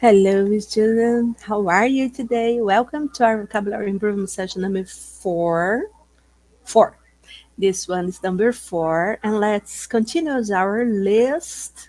Hello, student. How are you today? Welcome to our vocabulary improvement session number four. This one is number 4, and let's continue our list.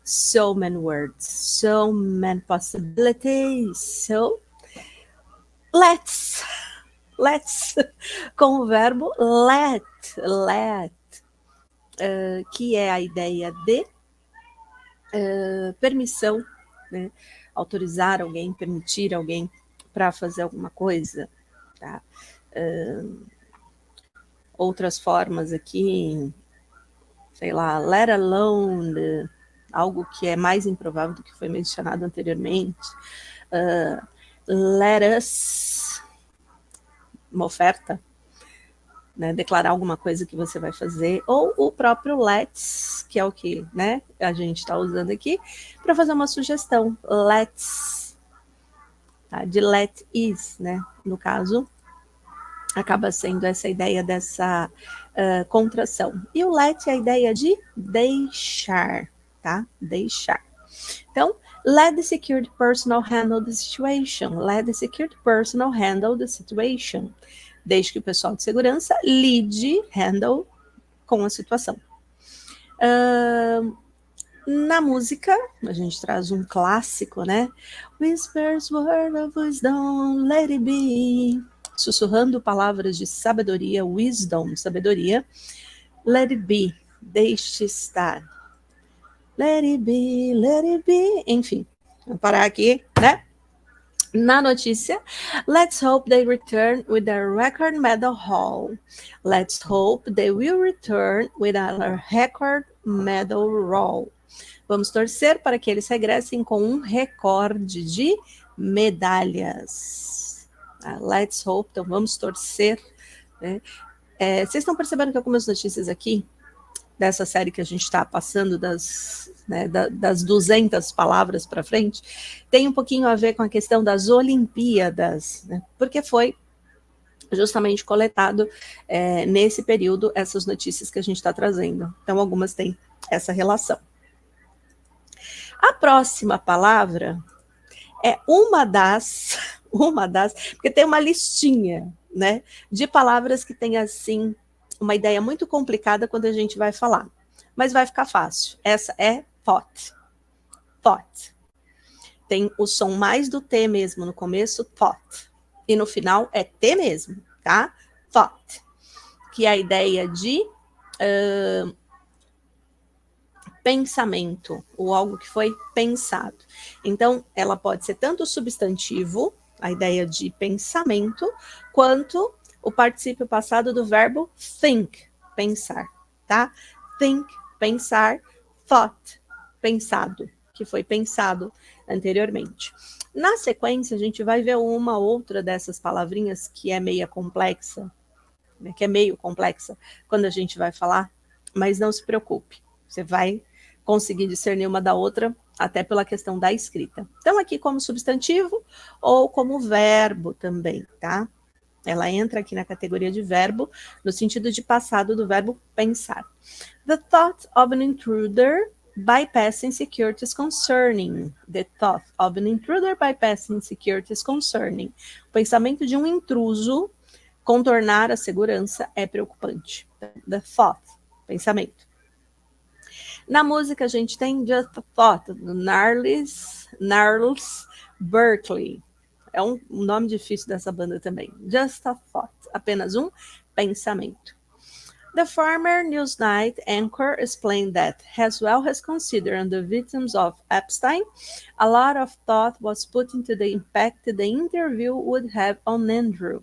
So many words, so many possibilities. So let's com o verbo let, que é a ideia de permissão, né? Autorizar alguém, permitir alguém para fazer alguma coisa, tá? Outras formas aqui, sei lá, let alone, algo que é mais improvável do que foi mencionado anteriormente. Let us, uma oferta, né, declarar alguma coisa que você vai fazer, ou o próprio let's, que é o que, né, a gente está usando aqui, para fazer uma sugestão, let's, tá, de let is, né, no caso, acaba sendo essa ideia dessa contração. E o let é a ideia de deixar, tá, deixar. Então, let the security personnel handle the situation, let the security personnel handle the situation. Desde que o pessoal de segurança lide, handle, com a situação. Na música, a gente traz um clássico, né? Whispers word of wisdom, let it be. Sussurrando palavras de sabedoria, wisdom, sabedoria. Let it be, deixe estar. Let it be, let it be. Enfim, vou parar aqui, né? Na notícia, let's hope they return with a record medal haul. Let's hope they will return with a record medal roll. Vamos torcer para que eles regressem com um recorde de medalhas. Let's hope, então vamos torcer. Né? Vocês estão percebendo que algumas notícias aqui, dessa série que a gente está passando das 200 palavras para frente, tem um pouquinho a ver com a questão das Olimpíadas, né? Porque foi justamente coletado nesse período essas notícias que a gente está trazendo. Então, algumas têm essa relação. A próxima palavra é uma das, porque tem uma listinha, né, de palavras que tem, assim, uma ideia muito complicada quando a gente vai falar. Mas vai ficar fácil. Essa é thought. Thought. Tem o som mais do T mesmo no começo, thought. E no final é T mesmo, tá? Thought. Que é a ideia de pensamento, ou algo que foi pensado. Então, ela pode ser tanto o substantivo, a ideia de pensamento, quanto o particípio passado do verbo think, pensar, tá? Think, pensar, thought, pensado, que foi pensado anteriormente. Na sequência, a gente vai ver uma outra dessas palavrinhas que é meio complexa, né, quando a gente vai falar, mas não se preocupe, você vai conseguir discernir uma da outra, até pela questão da escrita. Então, aqui como substantivo ou como verbo também, tá? Ela entra aqui na categoria de verbo, no sentido de passado do verbo pensar. The thought of an intruder bypassing securities concerning. The thought of an intruder bypassing securities concerning. O pensamento de um intruso contornar a segurança é preocupante. The thought, pensamento. Na música a gente tem Just a Thought, do Gnarls Berkeley. É um nome difícil dessa banda também. Just a Thought, apenas um pensamento. The former Newsnight anchor explained that, as well as considering the victims of Epstein, a lot of thought was put into the impact the interview would have on Andrew.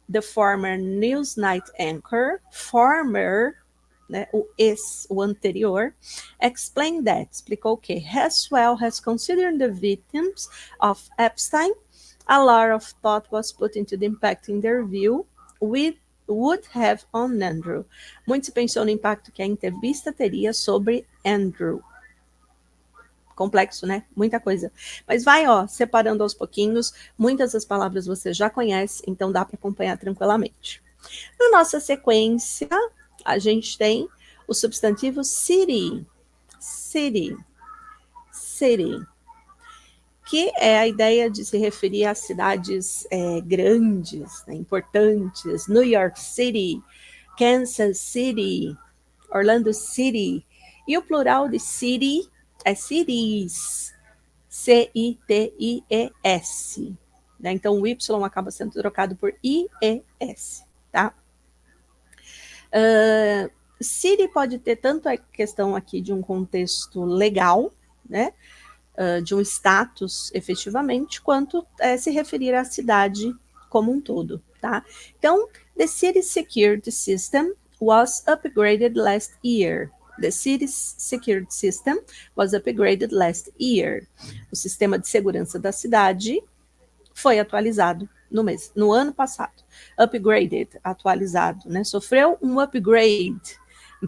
The former Newsnight anchor, né, o anterior, explained that, explicou que, as well as considering the victims of Epstein, a lot of thought was put into the impact interview would have on Andrew. Muito se pensou no impacto que a entrevista teria sobre Andrew. Complexo, né? Muita coisa. Mas vai, separando aos pouquinhos. Muitas das palavras você já conhece, então dá para acompanhar tranquilamente. Na nossa sequência, a gente tem o substantivo city. City. City. que é a ideia de se referir a cidades grandes, né, importantes, New York City, Kansas City, Orlando City, e o plural de city é cities, C-I-T-I-E-S, né? Então o Y acaba sendo trocado por I-E-S, tá? City pode ter tanto a questão aqui de um contexto legal, né? De um status efetivamente, quanto se referir à cidade como um todo, tá? Então, the city security system was upgraded last year. The city's security system was upgraded last year. O sistema de segurança da cidade foi atualizado no ano passado. Upgraded, atualizado, né? Sofreu um upgrade,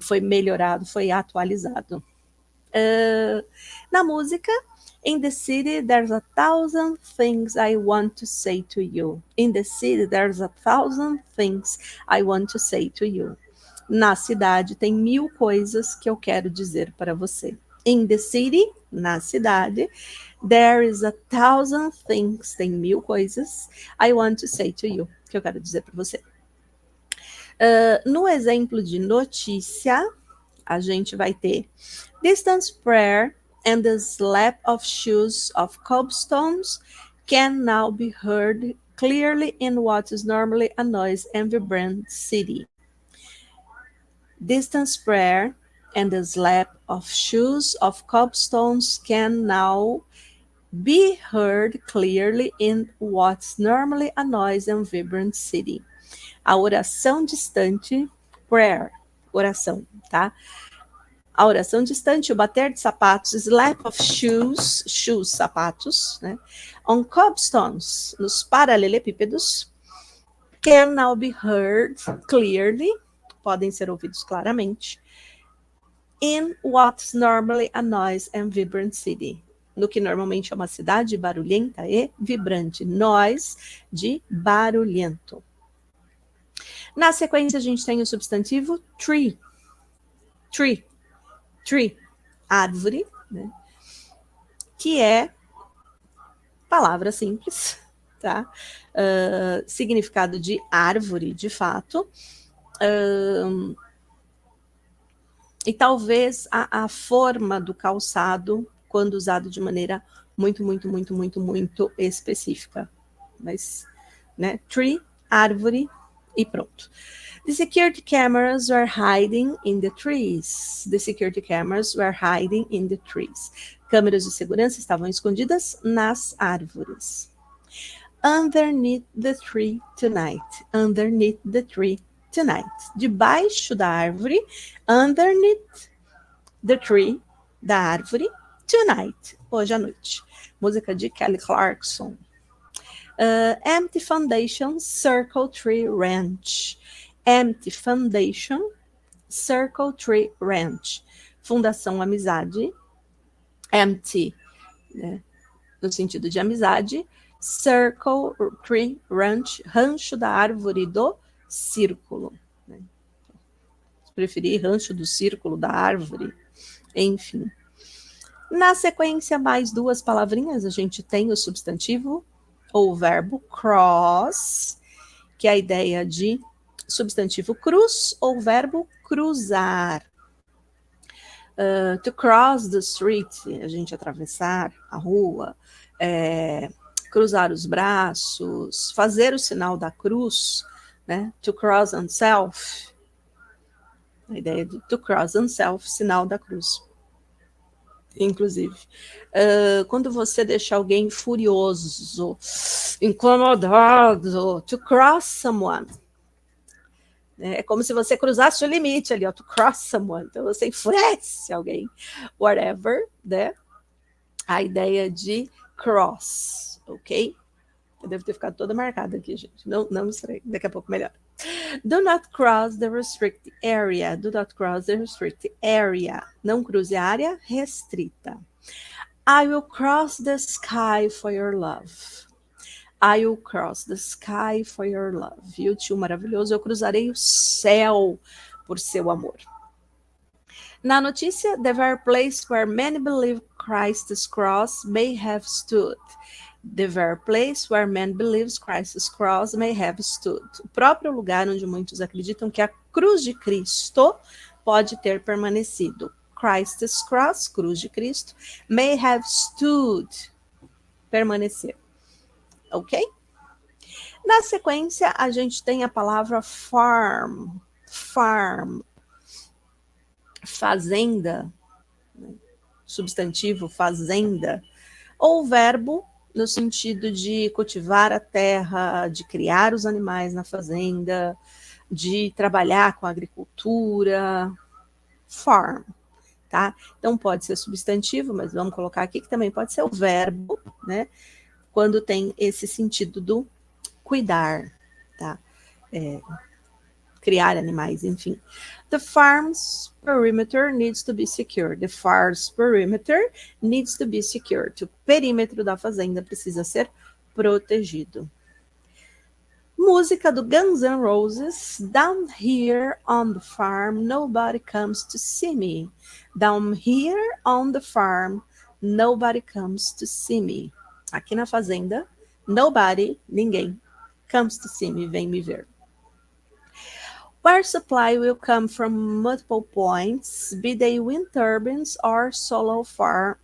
foi melhorado, foi atualizado. Na música, in the city, there's 1,000 things I want to say to you. In the city, there's 1,000 things I want to say to you. Na cidade, tem 1.000 coisas que eu quero dizer para você. In the city, na cidade, there is 1,000 things, tem 1.000 coisas, I want to say to you, que eu quero dizer para você. No exemplo de notícia, a gente vai ter distance prayer and the slap of shoes of cobblestones can now be heard clearly in what is normally a noisy and vibrant city. Distance prayer and the slap of shoes of cobblestones can now be heard clearly in what's normally a noisy and vibrant city. A oração distante, prayer, oração, tá? A oração distante, o bater de sapatos, slap of shoes, shoes, sapatos, né? On cobblestones, nos paralelepípedos, can now be heard clearly, podem ser ouvidos claramente, in what's normally a noisy and vibrant city, no que normalmente é uma cidade barulhenta e vibrante, noise de barulhento. Na sequência, a gente tem o substantivo tree, tree, tree, árvore, né? Que é palavra simples, tá? Significado de árvore, de fato. E talvez a forma do calçado, quando usado de maneira muito, muito, muito, muito, muito específica. Mas, né? Tree, árvore e pronto. The security cameras were hiding in the trees. The security cameras were hiding in the trees. Câmeras de segurança estavam escondidas nas árvores. Underneath the tree tonight. Underneath the tree tonight. Debaixo da árvore. Underneath the tree, da árvore. Tonight. Hoje à noite. Música de Kelly Clarkson. Empty Foundation, Circle Tree Ranch. Empty Foundation, Circle Tree Ranch. Fundação Amizade. Empty, né, no sentido de amizade. Circle Tree Ranch, rancho da árvore do círculo. Né? Se preferir, rancho do círculo da árvore. Enfim. Na sequência, mais duas palavrinhas, a gente tem o substantivo ou o verbo cross, que é a ideia de substantivo cruz ou verbo cruzar. To cross the street, a gente atravessar a rua, cruzar os braços, fazer o sinal da cruz, né? To cross oneself. A ideia de to cross oneself, sinal da cruz. Inclusive, quando você deixa alguém furioso, incomodado, to cross someone. É como se você cruzasse o limite ali, ó, to cross someone. Então, você enfurece alguém, whatever, né? A ideia de cross, ok? Eu devo ter ficado toda marcada aqui, gente. Não me estranhe, daqui a pouco melhor. Do not cross the restricted area. Do not cross the restricted area. Não cruze a área restrita. I will cross the sky for your love. I will cross the sky for your love. Viu, tio maravilhoso? Eu cruzarei o céu por seu amor. Na notícia, the very place where many believe Christ's cross may have stood. The very place where man believes Christ's cross may have stood. O próprio lugar onde muitos acreditam que a cruz de Cristo pode ter permanecido. Christ's cross, cruz de Cristo, may have stood, permanecer. Ok? Na sequência, a gente tem a palavra farm, farm, fazenda, substantivo fazenda, ou verbo no sentido de cultivar a terra, de criar os animais na fazenda, de trabalhar com a agricultura, farm, tá? Então pode ser substantivo, mas vamos colocar aqui que também pode ser o verbo, né? Quando tem esse sentido do cuidar, tá? Criar animais, enfim. The farm's perimeter needs to be secure. The farm's perimeter needs to be secured. O perímetro da fazenda precisa ser protegido. Música do Guns N' Roses. Down here on the farm, nobody comes to see me. Down here on the farm, nobody comes to see me. Aqui na fazenda, nobody, ninguém, comes to see me, vem me ver. Where supply will come from multiple points, be they wind turbines or solar farms,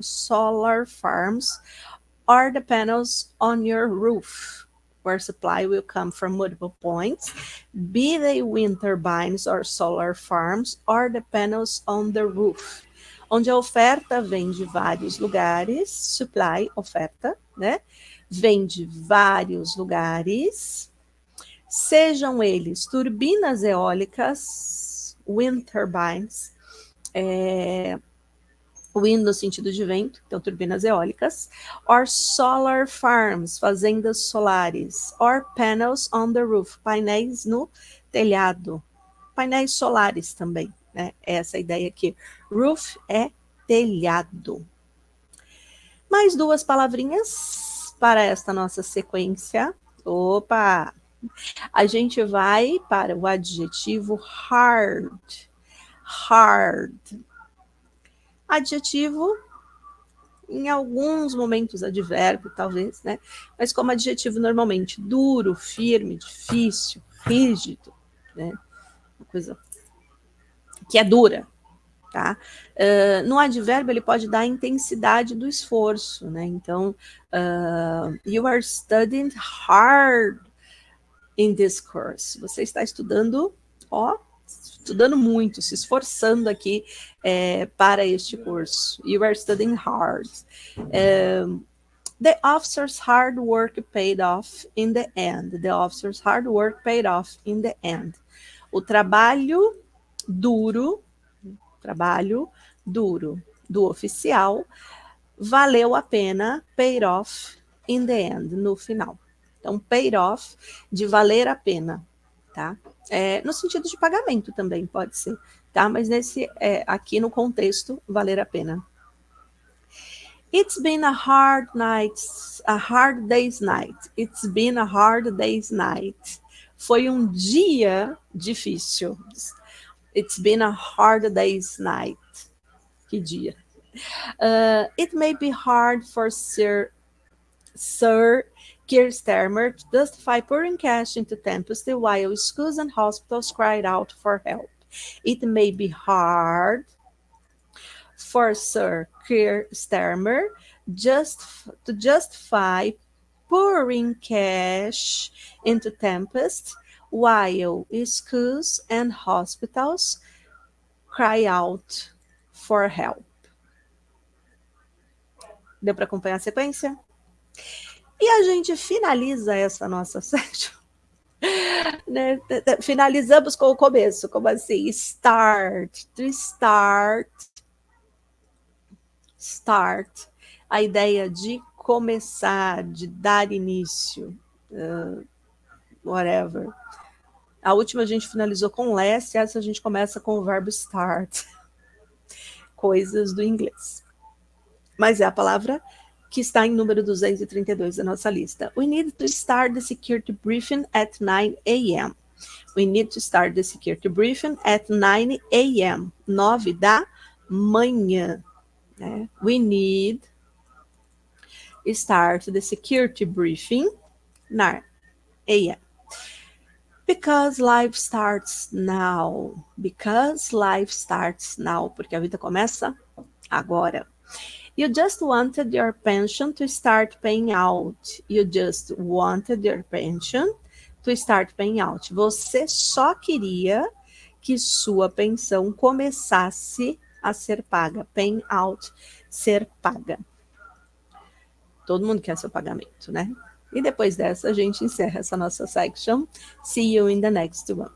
or the panels on your roof. Where supply will come from multiple points, be they wind turbines or solar farms, or the panels on the roof. Onde a oferta vem de vários lugares, supply, oferta, né? Vem de vários lugares, sejam eles turbinas eólicas, wind turbines, wind no sentido de vento, então turbinas eólicas, or solar farms, fazendas solares, or panels on the roof, painéis no telhado, painéis solares também, né? Essa ideia aqui. Roof é telhado. Mais duas palavrinhas para esta nossa sequência. Opa! A gente vai para o adjetivo hard. Hard. Adjetivo, em alguns momentos advérbio, talvez, né? Mas como adjetivo normalmente, duro, firme, difícil, rígido, né? Uma coisa que é dura, tá? No advérbio ele pode dar a intensidade do esforço, né? Então, you are studying hard in this course. Você está estudando, estudando muito, se esforçando aqui para este curso. You are studying hard. The officer's hard work paid off in the end. The officer's hard work paid off in the end. O trabalho duro do oficial valeu a pena, paid off in the end, no final. Então, paid off, de valer a pena, tá? No sentido de pagamento também pode ser, tá? Mas aqui no contexto, valer a pena. It's been a hard day's night. It's been a hard day's night. Foi um dia difícil. It's been a hard day's night. Que dia. It may be hard for Sir Keir Starmer to justify pouring cash into Tempest while schools and hospitals cried out for help. It may be hard for Sir Keir Starmer to justify pouring cash into Tempest while schools and hospitals cry out for help. Deu para acompanhar a sequência? E a gente finaliza essa nossa session, né? Finalizamos com o começo, como assim? Start, a ideia de começar, de dar início, whatever. A última a gente finalizou com last, essa a gente começa com o verbo start. Coisas do inglês. Mas é a palavra que está em número 232 da nossa lista. We need to start the security briefing at 9 a.m. We need to start the security briefing at 9 a.m. 9 da manhã. né? We need start the security briefing 9 a.m. Because life starts now. Because life starts now. Porque a vida começa agora. You just wanted your pension to start paying out. You just wanted your pension to start paying out. Você só queria que sua pensão começasse a ser paga. Paying out, ser paga. Todo mundo quer seu pagamento, né? E depois dessa, a gente encerra essa nossa section. See you in the next one.